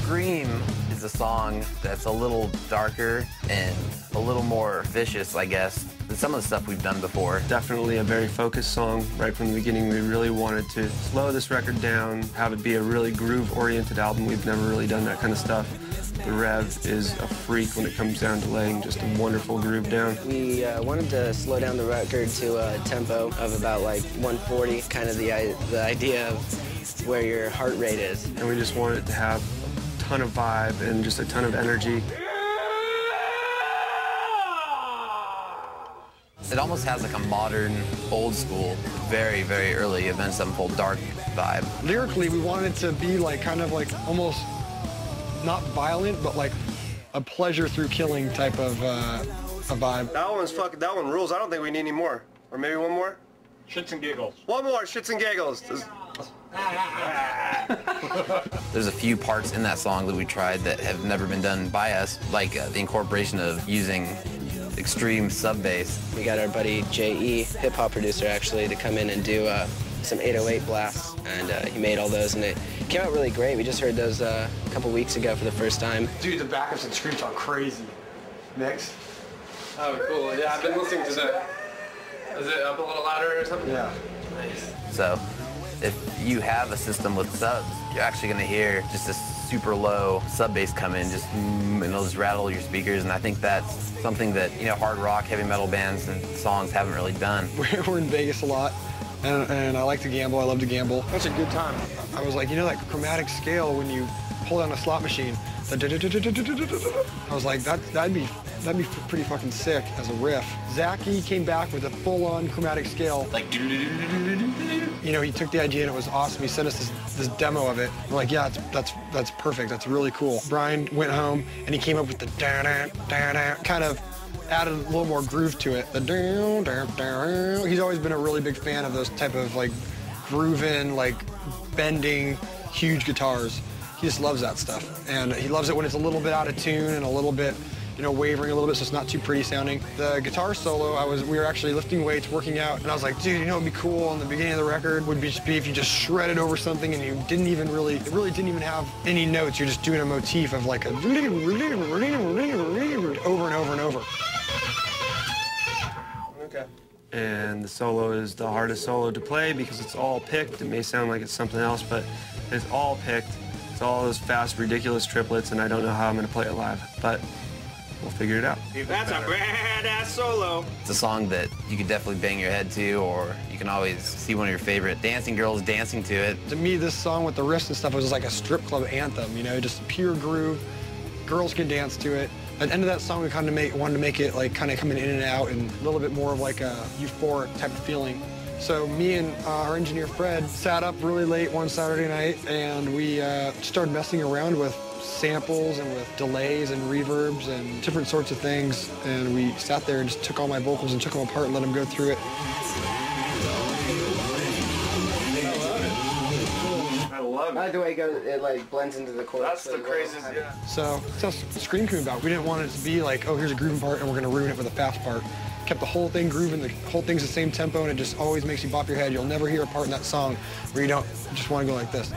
Scream is a song that's a little darker and a little more vicious, I guess, than some of the stuff we've done before. Definitely a very focused song. Right from the beginning, we really wanted to slow this record down, have it be a really groove-oriented album. We've never really done that kind of stuff. The Rev is a freak when it comes down to laying just a wonderful groove down. We wanted to slow down the record to a tempo of about like 140, kind of the idea of where your heart rate is. And we just wanted it to have a ton of vibe and just a ton of energy. It almost has like a modern, old school, very, very early Avenged Sevenfold dark vibe. Lyrically, we wanted it to be like kind of like almost not violent, but like a pleasure through killing type of a vibe. That one rules. I don't think we need any more. Or maybe one more? Shits and giggles. One more, shits and giggles. There's a few parts in that song that we tried that have never been done by us, like the incorporation of using extreme sub bass. We got our buddy J.E., hip-hop producer actually, to come in and do some 808 blasts, and he made all those, and it came out really great. We just heard those a couple weeks ago for the first time. Dude, the backups and screams are crazy. Mix. Oh, cool. Yeah, I've been listening to the... Is it up a little louder or something? Yeah. Nice. So if you have a system with subs, you're actually going to hear just this super low sub bass come in, and it'll just rattle your speakers, and I think that's something that, you know, hard rock, heavy metal bands and songs haven't really done. We're in Vegas a lot. And I like to gamble. I love to gamble. That's a good time. I was like, you know that chromatic scale when you pull down a slot machine? I was like, that'd be pretty fucking sick as a riff. Zacky came back with a full-on chromatic scale. Like, you know, he took the idea and it was awesome. He sent us this demo of it. We're like, yeah, that's perfect. That's really cool. Brian went home and he came up with the da-da, kind of added a little more groove to it. The down, down, down. He's always been a really big fan of those type of like grooving, like bending, huge guitars. He just loves that stuff. And he loves it when it's a little bit out of tune and a little bit, you know, wavering a little bit so it's not too pretty sounding. The guitar solo, we were actually lifting weights, working out, and I was like, dude, you know what would be cool in the beginning of the record would be if you just shredded over something and you it really didn't even have any notes. You're just doing a motif of like a over and over and over. Okay. And the solo is the hardest solo to play because it's all picked. It may sound like it's something else, but it's all picked. It's all those fast, ridiculous triplets, and I don't know how I'm going to play it live, but we'll figure it out. That's a badass solo. it's a song that you could definitely bang your head to, or you can always see one of your favorite dancing girls dancing to it. To me, this song with the riffs and stuff was like a strip club anthem, you know, just pure groove. Girls can dance to it. At the end of that song, we kind of wanted to make it like kind of coming in and out and a little bit more of like a euphoric type of feeling. So me and our engineer Fred sat up really late one Saturday night and we started messing around with samples and with delays and reverbs and different sorts of things. And we sat there and just took all my vocals and took them apart and let them go through it. I like the way it like blends into the chorus. That's the craziest, yeah. So that's what Scream came about. We didn't want it to be like, oh, here's a grooving part and we're gonna ruin it with a fast part. Kept the whole thing grooving, the whole thing's the same tempo, and it just always makes you bop your head. You'll never hear a part in that song where you just want to go like this.